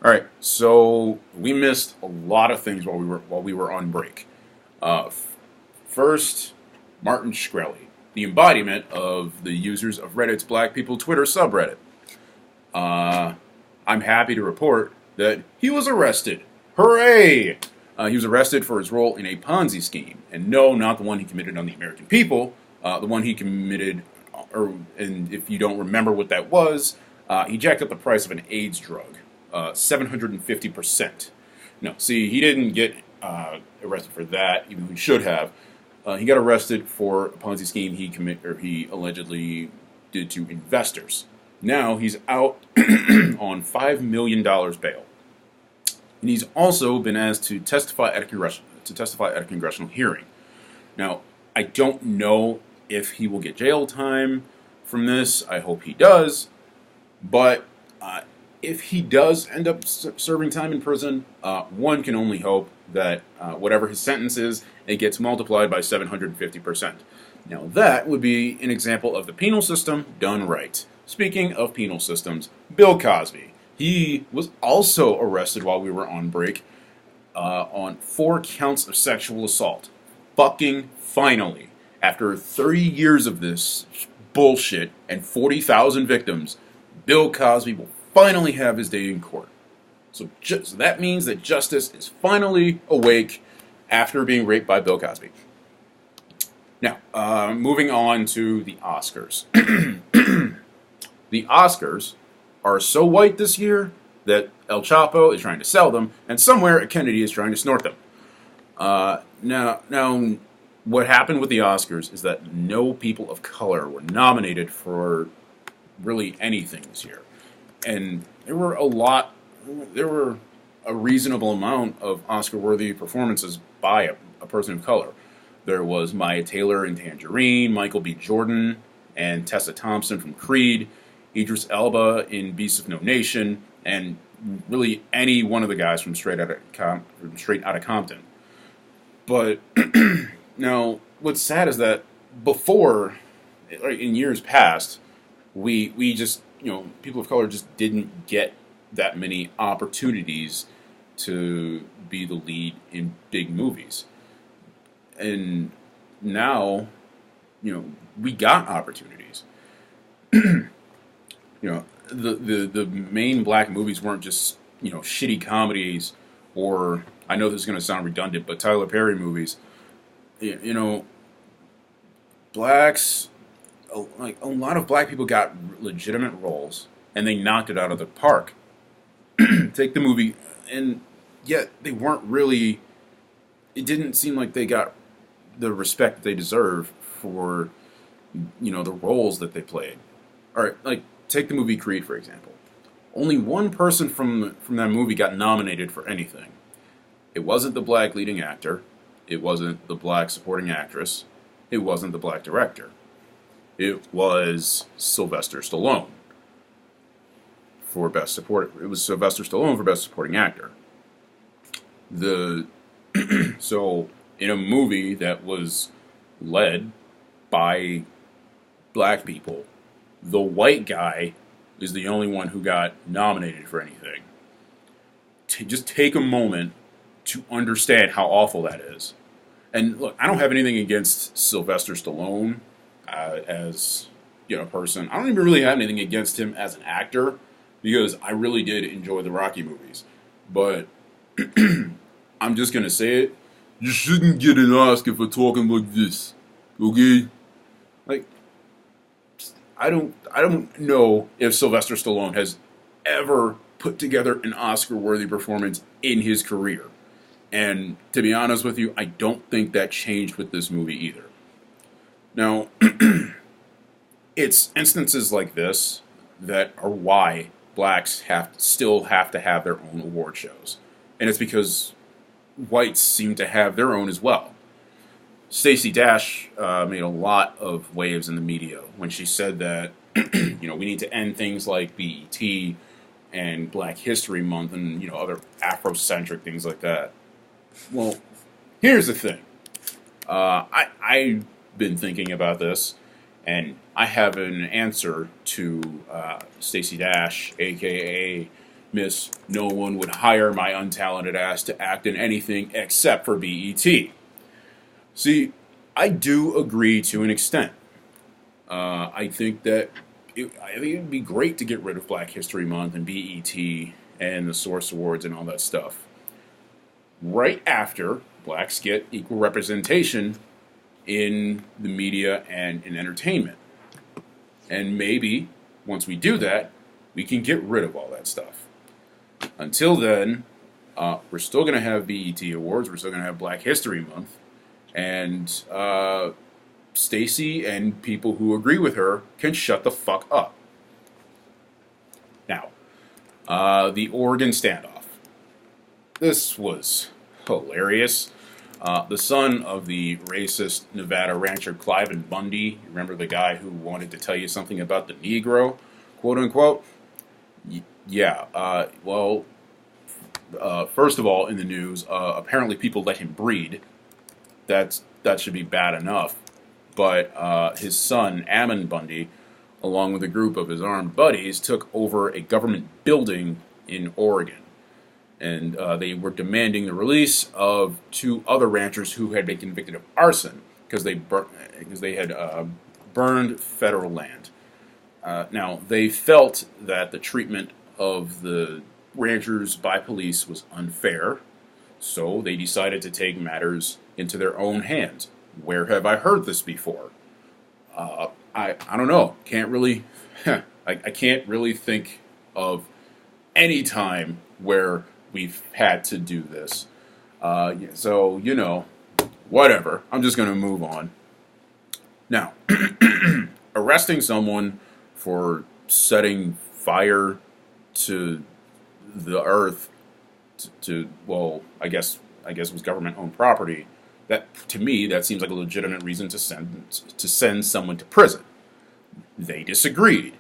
All right, so we missed a lot of things while we were on break. First, Martin Shkreli, the embodiment of the users of Reddit's Black People Twitter subreddit. Uh, I'm happy to report that he was arrested. Hooray! He was arrested for his role in a Ponzi scheme, and no, not the one he committed on the American people. The one he committed, and if you don't remember what that was, he jacked up the price of an AIDS drug, 750%. No, see, he didn't get arrested for that, even though he should have. He got arrested for a Ponzi scheme he allegedly did to investors. Now he's out on $5 million bail, and he's also been asked to testify at a congressional hearing. Now, I don't know if he will get jail time from this. I hope he does, but if he does end up serving time in prison, one can only hope that whatever his sentence is, it gets multiplied by 750%. Now, that would be an example of the penal system done right. Speaking of penal systems, Bill Cosby. He was also arrested while we were on break on 4 counts of sexual assault. Fucking finally. After 30 years of this bullshit and 40,000 victims, Bill Cosby will finally have his day in court. So that means that justice is finally awake after being raped by Bill Cosby. Now, moving on to the Oscars. The Oscars are so white this year that El Chapo is trying to sell them, and somewhere a Kennedy is trying to snort them. Now, what happened with the Oscars is that no people of color were nominated for really anything this year. And there were a reasonable amount of Oscar-worthy performances by a person of color. There was Maya Taylor in Tangerine, Michael B. Jordan, and Tessa Thompson from Creed, Idris Elba in Beasts of No Nation, and really any one of the guys from Straight Outta Compton. But now, what's sad is that before, in years past, we just, people of color just didn't get that many opportunities to be the lead in big movies. And now, we got opportunities. The main black movies weren't just, shitty comedies, or, I know this is going to sound redundant, but Tyler Perry movies. Blacks, a lot of black people got legitimate roles, and they knocked it out of the park. Take the movie, and yet they weren't really, it didn't seem like they got the respect that they deserve for, the roles that they played. Alright, take the movie Creed, for example. Only one person from that movie got nominated for anything. It wasn't the black leading actor. It wasn't the black supporting actress. It wasn't the black director. It was Sylvester Stallone for Best Supporting. It was Sylvester Stallone for Best Supporting Actor. So in a movie that was led by black people, the white guy is the only one who got nominated for anything. Just take a moment to understand how awful that is. And look, I don't have anything against Sylvester Stallone as a person. I don't even really have anything against him as an actor, because I really did enjoy the Rocky movies. But I'm just gonna say it: you shouldn't get an Oscar for talking like this, okay? I don't know if Sylvester Stallone has ever put together an Oscar-worthy performance in his career. And to be honest with you, I don't think that changed with this movie either. Now, it's instances like this that are why blacks still have to have their own award shows. And it's because whites seem to have their own as well. Stacey Dash made a lot of waves in the media when she said that we need to end things like BET and Black History Month and other Afrocentric things like that. Well, here's the thing. I've been thinking about this, and I have an answer to Stacey Dash, aka Miss No one would hire my untalented ass to act in anything except for BET. See, I do agree to an extent. I think that I think it would be great to get rid of Black History Month and BET and the Source Awards and all that stuff. Right after blacks get equal representation in the media and in entertainment. And maybe, once we do that, we can get rid of all that stuff. Until then, we're still going to have BET Awards, we're still going to have Black History Month, and Stacey and people who agree with her can shut the fuck up. Now, the Oregon standoff. This was hilarious. The son of the racist Nevada rancher Cliven Bundy, remember the guy who wanted to tell you something about the Negro, quote unquote? First of all, in the news, apparently people let him breed. That should be bad enough. But his son, Ammon Bundy, along with a group of his armed buddies, took over a government building in Oregon. And they were demanding the release of two other ranchers who had been convicted of arson because they had burned federal land. Now, they felt that the treatment of the ranchers by police was unfair, so they decided to take matters into their own hands. Where have I heard this before? I don't know. Can't really. I can't really think of any time where we've had to do this. So, whatever. I'm just going to move on. Now, arresting someone for setting fire to the earth I guess it was government-owned property. That, to me, that seems like a legitimate reason to send someone to prison. They disagreed,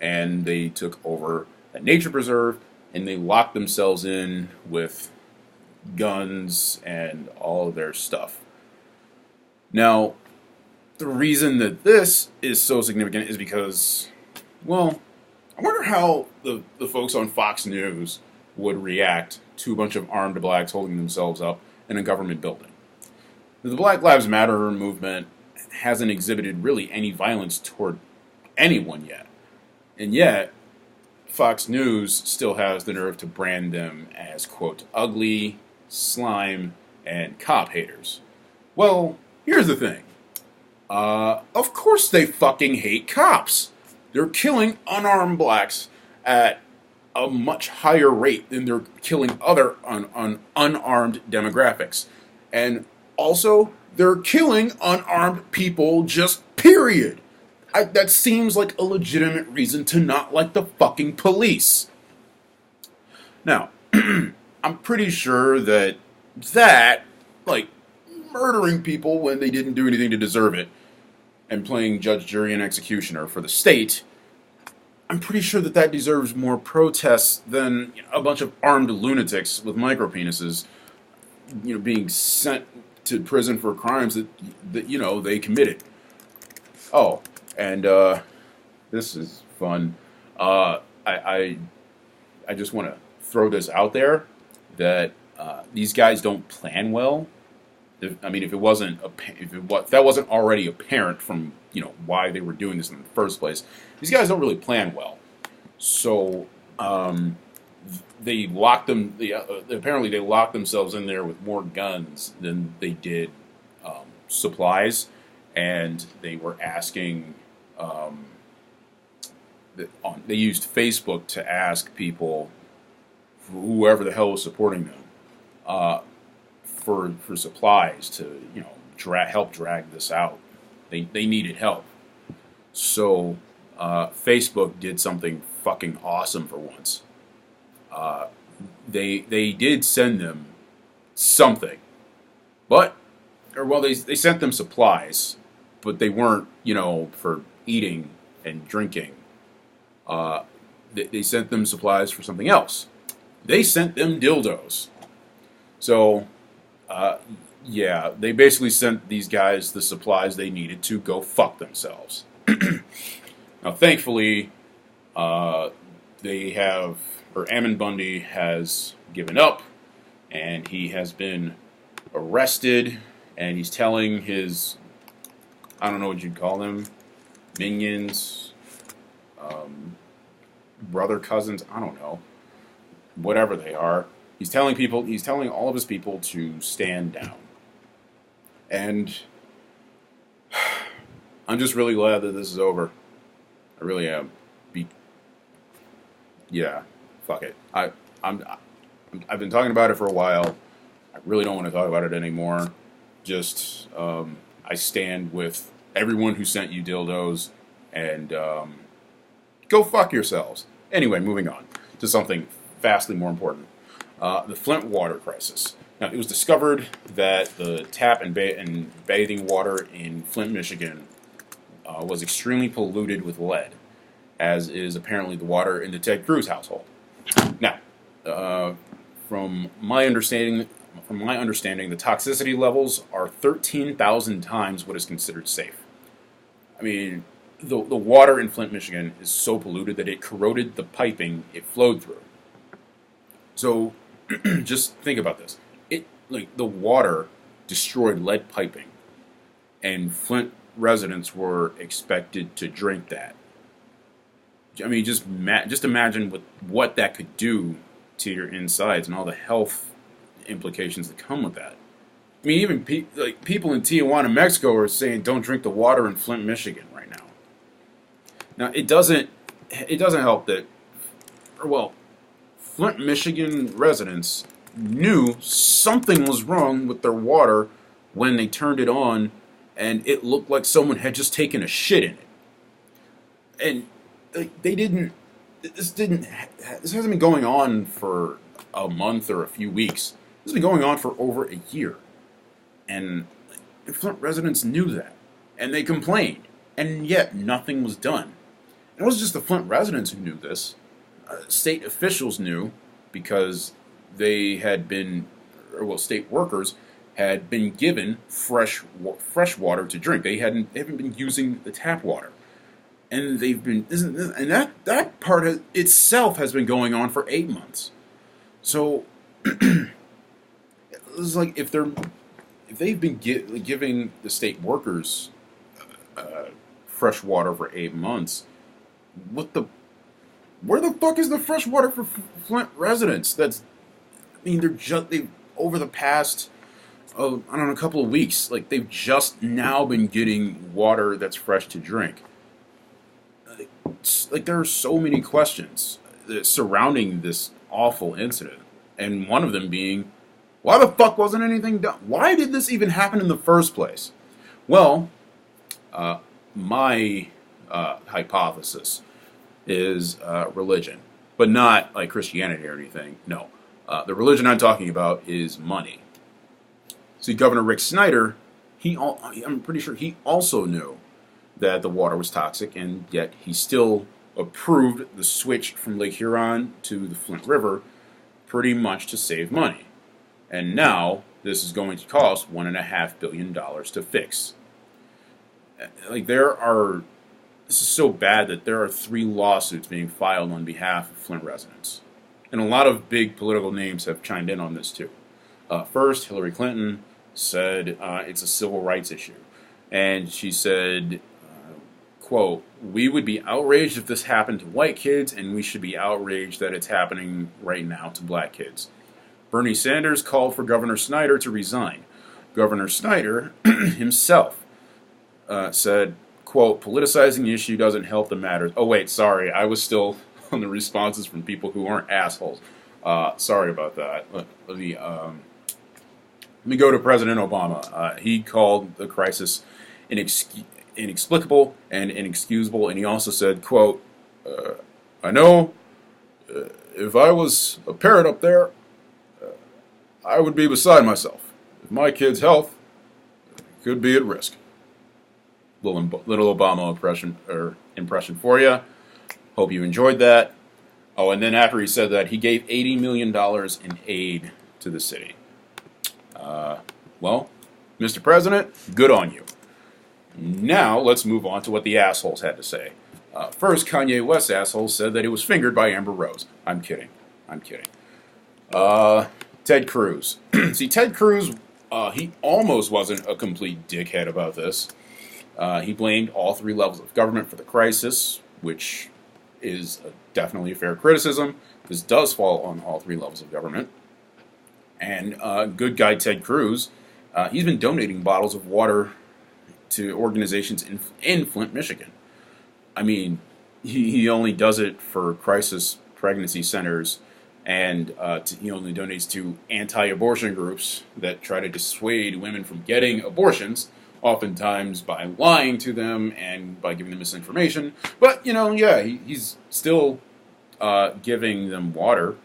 and they took over a nature preserve, and they locked themselves in with guns and all of their stuff. Now, the reason that this is so significant is because, I wonder how the folks on Fox News would react to a bunch of armed blacks holding themselves up in a government building. The Black Lives Matter movement hasn't exhibited really any violence toward anyone yet. And yet, Fox News still has the nerve to brand them as, quote, ugly, slime, and cop haters. Well, here's the thing. Of course they fucking hate cops. They're killing unarmed blacks at a much higher rate than they're killing other unarmed demographics. And also, they're killing unarmed people, just period. That seems like a legitimate reason to not like the fucking police. Now, I'm pretty sure that, murdering people when they didn't do anything to deserve it, and playing judge, jury, and executioner for the state, I'm pretty sure that deserves more protests than a bunch of armed lunatics with micropenises, being sent to prison for crimes that they committed. Oh, and this is fun. I just want to throw this out there that these guys don't plan well. If that wasn't already apparent from why they were doing this in the first place, these guys don't really plan well. So they locked them. Apparently, they locked themselves in there with more guns than they did supplies, and they were asking. They used Facebook to ask people, whoever the hell was supporting them, for supplies to help drag this out. They needed help, so Facebook did something fucking awesome for once. They did send them something, they sent them supplies, but they weren't for eating and drinking. They sent them supplies for something else. They sent them dildos. So, they basically sent these guys the supplies they needed to go fuck themselves. Now, thankfully, they have or Ammon Bundy has given up, and he has been arrested, and he's telling his, I don't know what you'd call them, minions, brother, cousins, I don't know, whatever they are. He's telling all of his people to stand down. And I'm just really glad that this is over. I really am. Yeah, fuck it. I've been talking about it for a while. I really don't want to talk about it anymore. Just, I stand with everyone who sent you dildos, and go fuck yourselves. Anyway, moving on to something vastly more important. The Flint water crisis. Now, it was discovered that the tap and bathing water in Flint, Michigan was extremely polluted with lead, as is apparently the water in the Ted Cruz household. Now, from my understanding, the toxicity levels are 13,000 times what is considered safe. I mean, the water in Flint, Michigan is so polluted that it corroded the piping it flowed through. So, just think about this. The water destroyed lead piping, and Flint residents were expected to drink that. I mean, just imagine what that could do to your insides and all the health implications that come with that. I mean, even people in Tijuana, Mexico, are saying don't drink the water in Flint, Michigan right now. Now, it doesn't help that, Flint, Michigan residents knew something was wrong with their water when they turned it on, and it looked like someone had just taken a shit in it. And this hasn't been going on for a month or a few weeks. This has been going on for over a year. And the Flint residents knew that. And they complained. And yet nothing was done. And it wasn't just the Flint residents who knew this. State officials knew, because they had been, state workers had been given fresh water to drink. They haven't been using the tap water. And that part itself has been going on for 8 months. So it's like if they've been giving the state workers fresh water for 8 months, where the fuck is the fresh water for Flint residents? They've over the past a couple of weeks, they've just now been getting water that's fresh to drink. There are so many questions surrounding this awful incident, and one of them being, why the fuck wasn't anything done? Why did this even happen in the first place? Well, my hypothesis is religion, but not like Christianity or anything. No, the religion I'm talking about is money. See, Governor Rick Snyder, I'm pretty sure he also knew that the water was toxic, and yet he still approved the switch from Lake Huron to the Flint River pretty much to save money. And now this is going to cost $1.5 billion to fix. This is so bad that there are 3 lawsuits being filed on behalf of Flint residents. And a lot of big political names have chimed in on this too. First, Hillary Clinton said it's a civil rights issue. And she said, quote, "We would be outraged if this happened to white kids, and we should be outraged that it's happening right now to black kids." Bernie Sanders called for Governor Snyder to resign. Governor Snyder himself said, quote, "Politicizing the issue doesn't help the matter." Oh, wait, sorry. I was still on the responses from people who aren't assholes. Sorry about that. Let me go to President Obama. He called the crisis inexplicable and inexcusable, and he also said, quote, "I know if I was a parent up there, I would be beside myself. If my kid's health could be at risk." Little Obama impression for you. Hope you enjoyed that. Oh, and then after he said that, he gave $80 million in aid to the city. Mr. President, good on you. Now, let's move on to what the assholes had to say. First, Kanye West's asshole said that he was fingered by Amber Rose. I'm kidding. I'm kidding. Ted Cruz. See, Ted Cruz, he almost wasn't a complete dickhead about this. He blamed all three levels of government for the crisis, which is definitely a fair criticism. This does fall on all three levels of government. And good guy Ted Cruz, he's been donating bottles of water to organizations in Flint, Michigan. I mean, he only does it for crisis pregnancy centers, and he only donates to anti-abortion groups that try to dissuade women from getting abortions, oftentimes by lying to them and by giving them misinformation. But, yeah, he's still giving them water.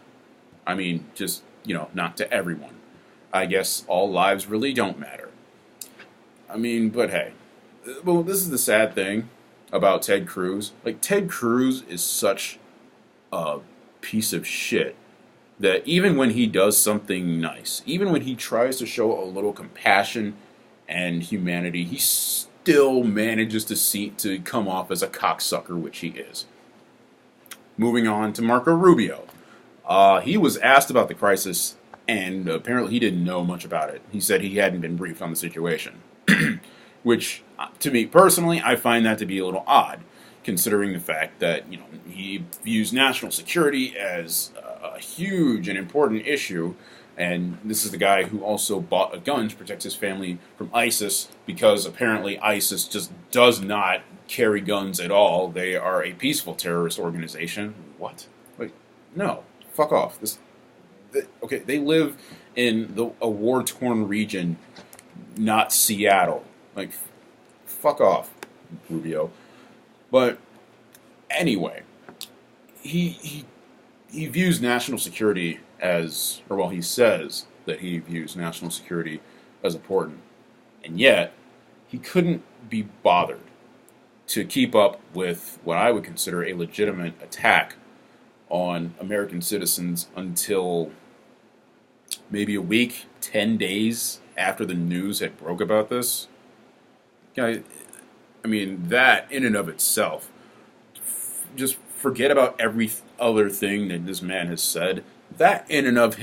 I mean, just, not to everyone. I guess all lives really don't matter. I mean, but hey. Well, this is the sad thing about Ted Cruz. Like, Ted Cruz is such a piece of shit that even when he does something nice, even when he tries to show a little compassion and humanity, he still manages to come off as a cocksucker, which he is. Moving on to Marco Rubio. He was asked about the crisis, and apparently he didn't know much about it. He said he hadn't been briefed on the situation. Which, to me personally, I find that to be a little odd, considering the fact that, he views national security as a huge and important issue, and this is the guy who also bought a gun to protect his family from ISIS, because apparently ISIS just does not carry guns at all. They are a peaceful terrorist organization. What? Wait, no. Fuck off. They live in a war-torn region, not Seattle. Like, fuck off, Rubio. But anyway, he views national security as, he says that he views national security as important, and yet he couldn't be bothered to keep up with what I would consider a legitimate attack on American citizens until maybe a week, 10 days after the news had broke about this. I mean, that in and of itself, just forget about every other thing that this man has said. That in and of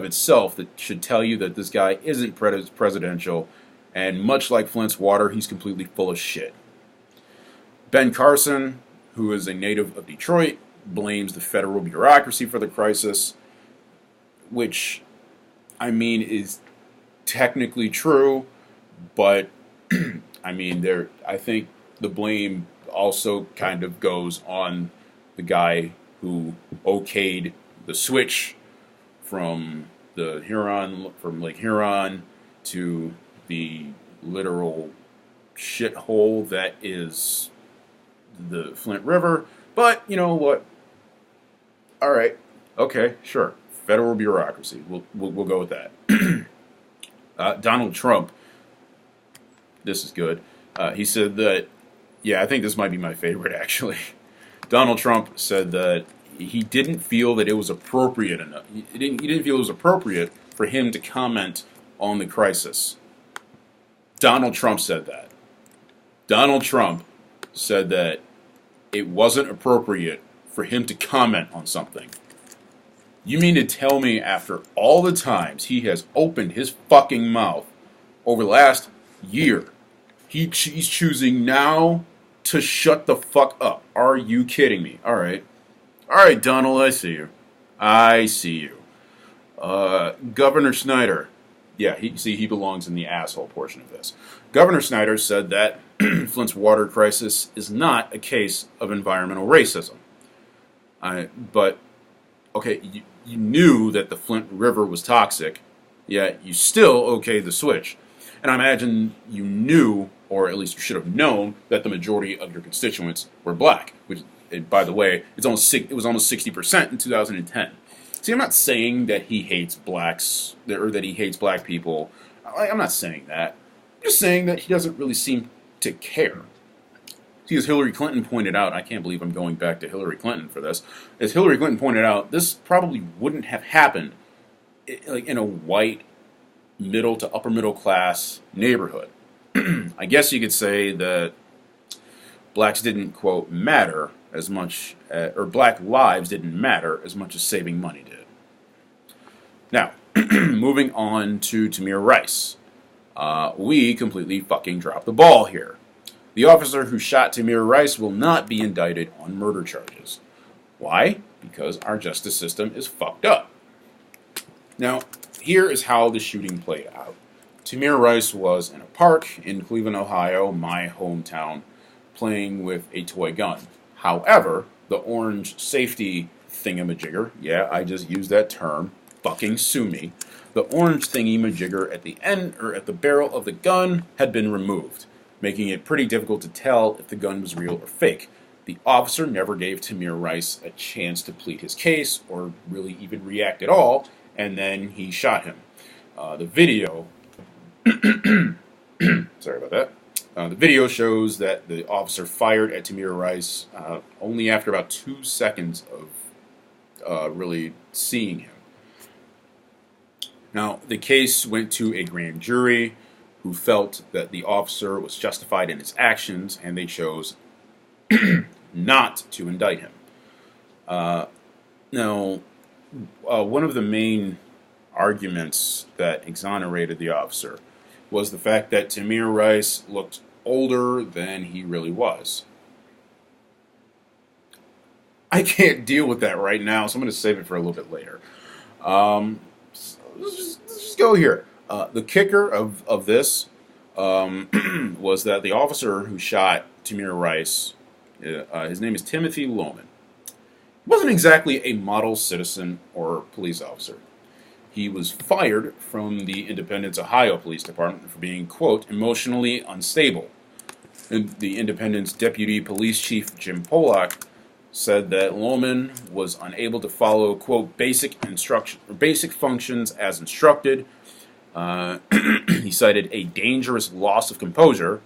itself, that should tell you that this guy isn't presidential, and much like Flint's water, he's completely full of shit. Ben Carson, who is a native of Detroit, blames the federal bureaucracy for the crisis, which, I mean, is technically true, but I think the blame also kind of goes on the guy who okayed the switch from Lake Huron to the literal shithole that is the Flint River. But you know what? All right, okay, sure. Federal bureaucracy. We'll go with that. Donald Trump. This is good. He said that, I think this might be my favorite, actually. Donald Trump said that he didn't feel that it was appropriate enough. He didn't feel it was appropriate for him to comment on the crisis. Donald Trump said that. Donald Trump said that it wasn't appropriate for him to comment on something. You mean to tell me after all the times he has opened his fucking mouth over the last year, he's choosing now to shut the fuck up? Are you kidding me? All right, Donald, I see you. Governor Snyder, he belongs in the asshole portion of this. Governor Snyder said that Flint's water crisis is not a case of environmental racism. But you knew that the Flint River was toxic, yet you still okayed the switch. And I imagine you knew, or at least you should have known, that the majority of your constituents were black. Which, by the way, it was almost 60% in 2010. See, I'm not saying that he hates blacks, or that he hates black people. I'm not saying that. I'm just saying that he doesn't really seem to care. See, as Hillary Clinton pointed out, I can't believe I'm going back to Hillary Clinton for this. As Hillary Clinton pointed out, this probably wouldn't have happened in a white, middle to upper middle class neighborhood. I guess you could say that blacks didn't, quote, matter, as much, or black lives didn't matter as much as saving money did. Now, moving on to Tamir Rice. We completely fucking dropped the ball here. The officer who shot Tamir Rice will not be indicted on murder charges. Why? Because our justice system is fucked up. Now, here is how the shooting played out. Tamir Rice was in a park in Cleveland, Ohio, my hometown, playing with a toy gun. However, the orange safety thingamajigger, yeah, I just used that term, fucking sue me, the orange thingy-majigger at the end, or at the barrel of the gun, had been removed, making it pretty difficult to tell if the gun was real or fake. The officer never gave Tamir Rice a chance to plead his case, or really even react at all, and then he shot him. The video... sorry about that. The video shows that the officer fired at Tamir Rice only after about 2 seconds of really seeing him. Now, the case went to a grand jury who felt that the officer was justified in his actions, and they chose not to indict him. Now, one of the main arguments that exonerated the officer was the fact that Tamir Rice looked older than he really was. I can't deal with that right now, so I'm going to save it for a little bit later. Let's just go here. The kicker of this was that the officer who shot Tamir Rice, his name is Timothy Lohman, wasn't exactly a model citizen or police officer. He was fired from the Independence, Ohio Police Department for being, quote, emotionally unstable. And the Independence Deputy Police Chief Jim Pollock said that Lohman was unable to follow, quote, basic functions as instructed. He cited a dangerous loss of composure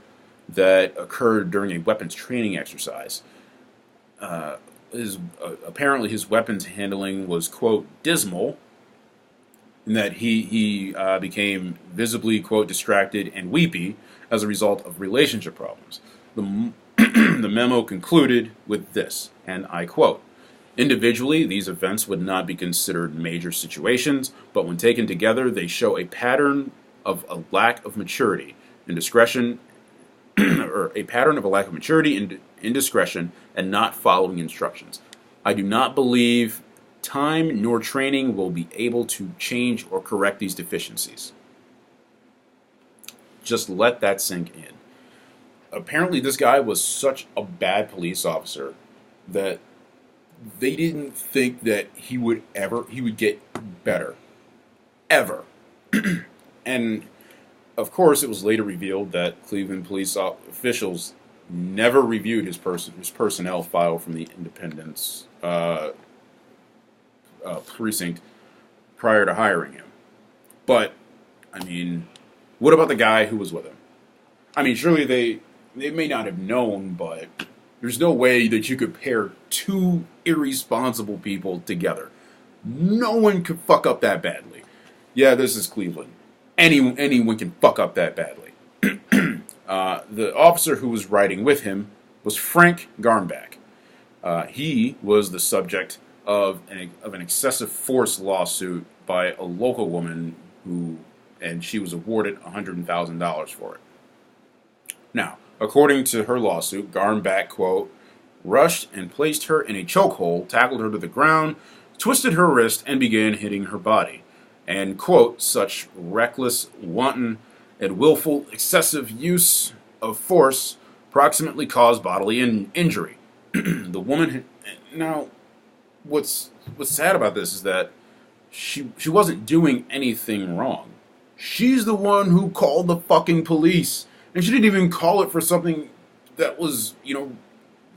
that occurred during a weapons training exercise. Apparently his weapons handling was, quote, dismal, and that he became visibly, quote, distracted and weepy as a result of relationship problems. The memo concluded with this, and I quote, individually, these events would not be considered major situations, but when taken together, they show a pattern of a lack of maturity and discretion, or a pattern of a lack of maturity and indiscretion and not following instructions. I do not believe time nor training will be able to change or correct these deficiencies. Just let that sink in. Apparently this guy was such a bad police officer that they didn't think that he would get better. Ever. And of course it was later revealed that Cleveland police officials never reviewed his personnel file from the Independence precinct prior to hiring him. But, I mean, what about the guy who was with him? I mean, surely they may not have known, but there's no way that you could pair two irresponsible people together. No one could fuck up that badly. Yeah, this is Cleveland. Anyone can fuck up that badly. The officer who was riding with him was Frank Garnback. He was the subject of an excessive force lawsuit by a local woman and she was awarded $100,000 for it. Now, according to her lawsuit, Garnback, quote, rushed and placed her in a chokehold, tackled her to the ground, twisted her wrist, and began hitting her body. And, quote, such reckless, wanton, and willful excessive use of force proximately caused bodily injury. The woman... Now, what's sad about this is that she wasn't doing anything wrong. She's the one who called the fucking police. And she didn't even call it for something that was,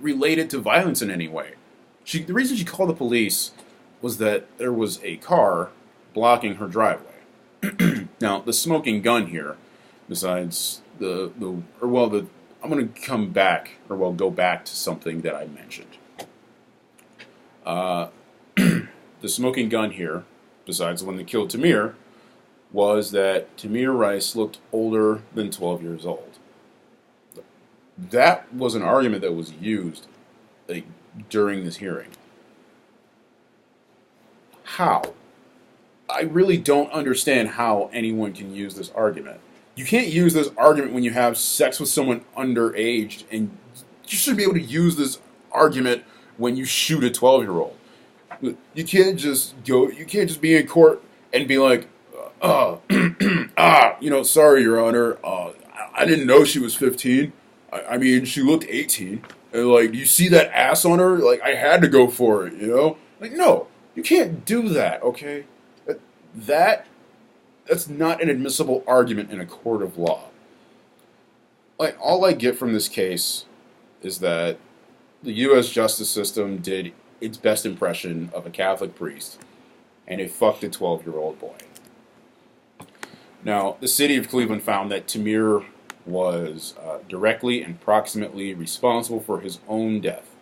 related to violence in any way. The reason she called the police was that there was a car blocking her driveway. Now, the smoking gun here, besides I'm going to come back, go back to something that I mentioned. The smoking gun here, besides the one that killed Tamir, was that Tamir Rice looked older than 12 years old. That was an argument that was used during this hearing. How? I really don't understand how anyone can use this argument. You can't use this argument when you have sex with someone underage, and you should be able to use this argument when you shoot a 12-year-old. You can't just be in court and be like, sorry, Your Honor, I didn't know she was 15. I mean, she looked 18. And, like, you see that ass on her? Like, I had to go for it, you know? Like, no, you can't do that, okay? That's not an admissible argument in a court of law. Like, all I get from this case is that the U.S. justice system did its best impression of a Catholic priest, and it fucked a 12-year-old boy. Now, the city of Cleveland found that Tamir was directly and proximately responsible for his own death.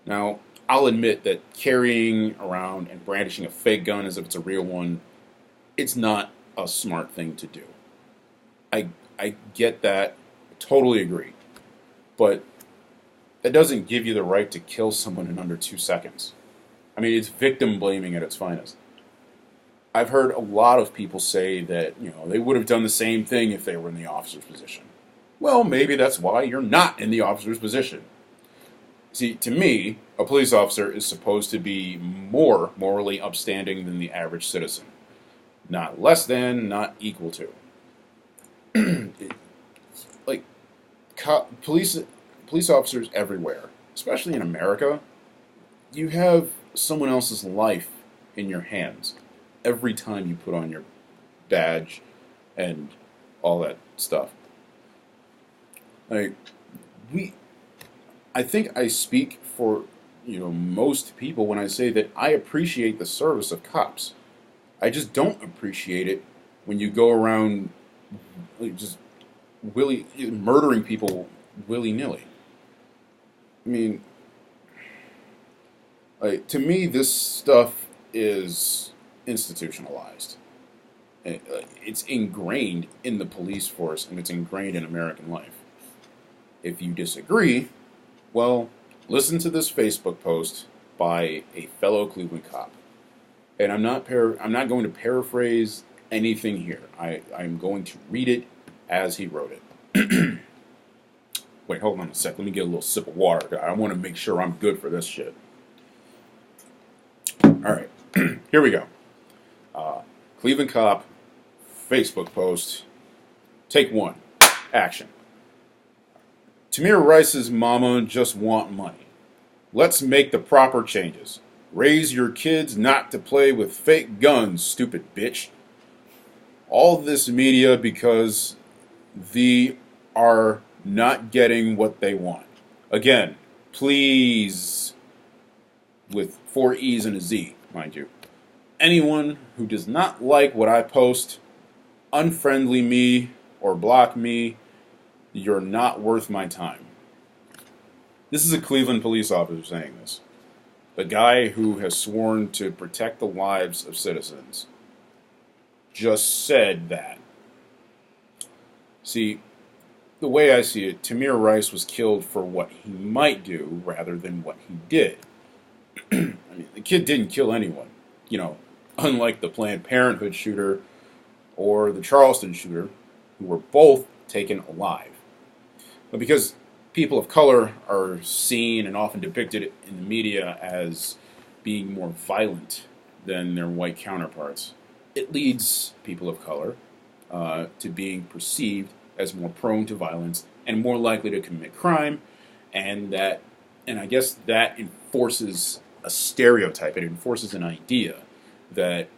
Now, I'll admit that carrying around and brandishing a fake gun as if it's a real one, it's not a smart thing to do. I get that, I totally agree. But that doesn't give you the right to kill someone in under 2 seconds. I mean, it's victim blaming at its finest. I've heard a lot of people say that, they would have done the same thing if they were in the officer's position. Well, maybe that's why you're not in the officer's position. See, to me, a police officer is supposed to be more morally upstanding than the average citizen. Not less than, not equal to. Police officers everywhere, especially in America, you have someone else's life in your hands every time you put on your badge and all that stuff. I think I speak for most people when I say that I appreciate the service of cops. I just don't appreciate it when you go around just murdering people willy-nilly. I mean, to me, this stuff is institutionalized. It's ingrained in the police force, and it's ingrained in American life. If you disagree, well, listen to this Facebook post by a fellow Cleveland cop. And I'm not going to paraphrase anything here. I'm going to read it as he wrote it. Wait, hold on a sec. Let me get a little sip of water. I want to make sure I'm good for this shit. All right, here we go. Cleveland cop, Facebook post, take 1, action. Tamir Rice's mama just want money. Let's make the proper changes. Raise your kids not to play with fake guns, stupid bitch. All this media because they are not getting what they want. Again, please, with 4 E's and a Z, mind you. Anyone who does not like what I post, unfriendly me or block me, you're not worth my time. This is a Cleveland police officer saying this. The guy who has sworn to protect the lives of citizens just said that. See, the way I see it, Tamir Rice was killed for what he might do rather than what he did. I mean, the kid didn't kill anyone. Unlike the Planned Parenthood shooter or the Charleston shooter, who were both taken alive. But because people of color are seen and often depicted in the media as being more violent than their white counterparts, it leads people of color to being perceived as more prone to violence and more likely to commit crime, and I guess that enforces a stereotype. It enforces an idea that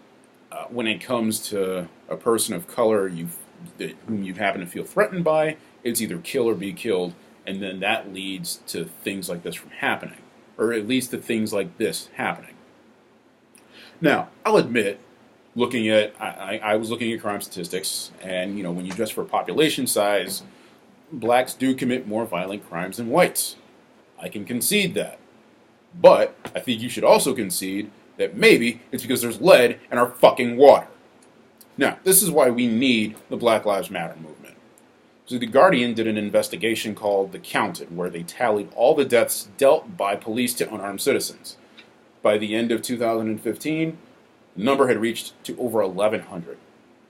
when it comes to a person of color whom you happen to feel threatened by, it's either kill or be killed, and then that leads to things like this from happening, or at least to things like this happening. Now, I'll admit, I was looking at crime statistics, and when you adjust for population size, blacks do commit more violent crimes than whites. I can concede that. But I think you should also concede that maybe it's because there's lead in our fucking water. Now, this is why we need the Black Lives Matter movement. So the Guardian did an investigation called The Counted, where they tallied all the deaths dealt by police to unarmed citizens. By the end of 2015, the number had reached to over 1,100.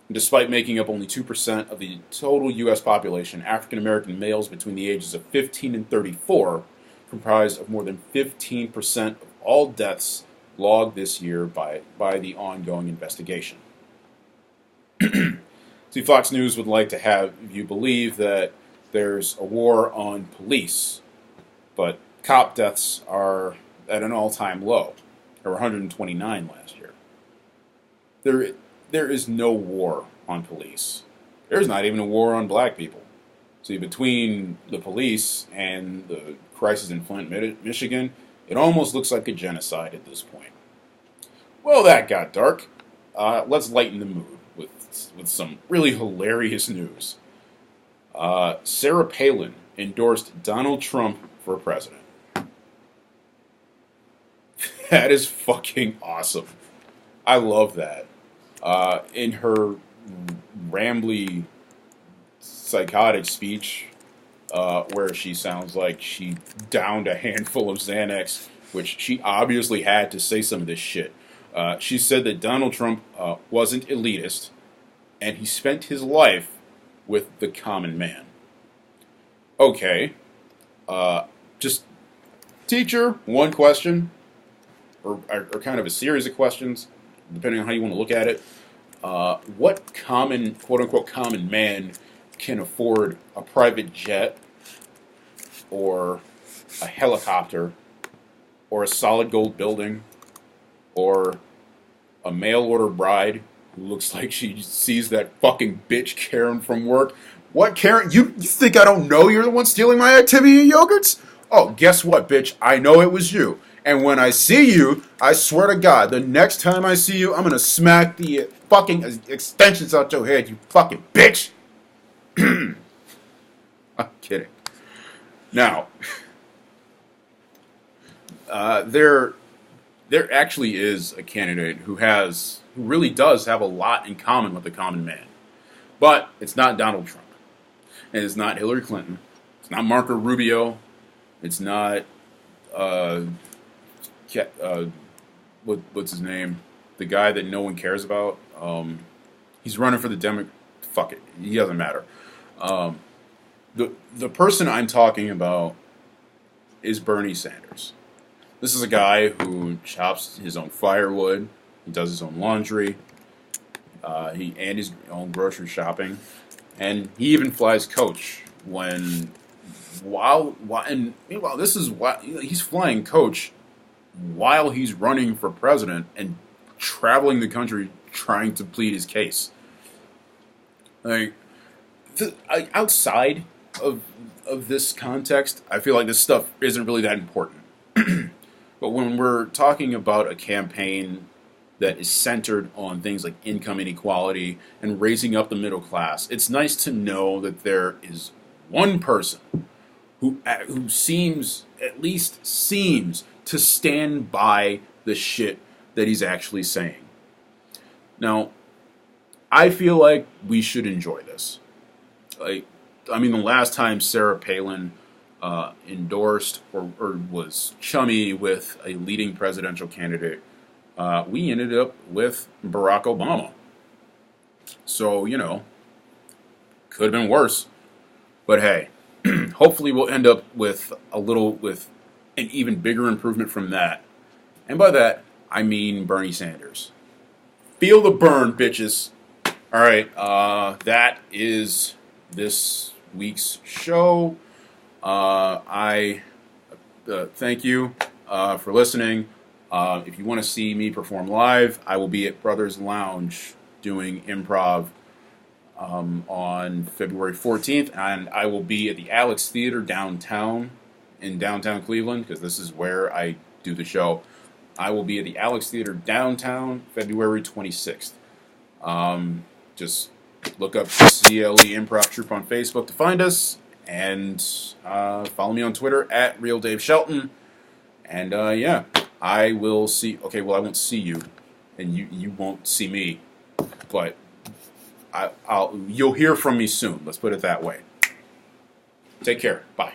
And despite making up only 2% of the total U.S. population, African American males between the ages of 15 and 34 comprised of more than 15% of all deaths logged this year by the ongoing investigation. See, Fox News would like to have you believe that there's a war on police, but cop deaths are at an all-time low. There were 129 last year. There is no war on police. There's not even a war on black people. See, between the police and the crisis in Flint, Michigan, it almost looks like a genocide at this point. Well, that got dark. Let's lighten the mood with some really hilarious news. Sarah Palin endorsed Donald Trump for president. That is fucking awesome. I love that. In her rambly, psychotic speech, where she sounds like she downed a handful of Xanax, which she obviously had to say some of this shit. She said that Donald Trump wasn't elitist, and he spent his life with the common man. Okay. Just teacher, one question, or kind of a series of questions, depending on how you want to look at it. What common, quote-unquote, common man can afford a private jet, or a helicopter, or a solid gold building, or a mail-order bride who looks like she sees that fucking bitch Karen from work? What, Karen? You think I don't know you're the one stealing my Activia yogurts? Oh, guess what, bitch? I know it was you. And when I see you, I swear to God, the next time I see you, I'm gonna smack the fucking extensions out your head, you fucking bitch! I'm kidding. Now, there actually is a candidate who really does have a lot in common with the common man. But it's not Donald Trump. And it's not Hillary Clinton. It's not Marco Rubio. It's not, what's his name? The guy that no one cares about. He's running for the fuck it. He doesn't matter. The person I'm talking about is Bernie Sanders. This is a guy who chops his own firewood. He does his own laundry. And his own grocery shopping. And he even flies coach meanwhile, this is why he's flying coach while he's running for president and traveling the country trying to plead his case. Like, outside of this context, I feel like this stuff isn't really that important. But when we're talking about a campaign that is centered on things like income inequality and raising up the middle class, it's nice to know that there is one person who at least seems to stand by the shit that he's actually saying. Now, I feel like we should enjoy this. The last time Sarah Palin endorsed or was chummy with a leading presidential candidate, we ended up with Barack Obama. So, could have been worse. But hey, hopefully we'll end up with an even bigger improvement from that. And by that, I mean Bernie Sanders. Feel the burn, bitches. All right, that is this week's show. I thank you for listening. If you want to see me perform live, I will be at Brothers Lounge doing improv on February 14th, and I will be at the Alex Theater in downtown Cleveland, because this is where I do the show. I will be at the Alex Theater downtown February 26th. Just look up CLE Improv Troupe on Facebook to find us, and follow me on Twitter at RealDaveShelton. And yeah, I will see. Okay, well, I won't see you, and you won't see me, but you'll hear from me soon. Let's put it that way. Take care. Bye.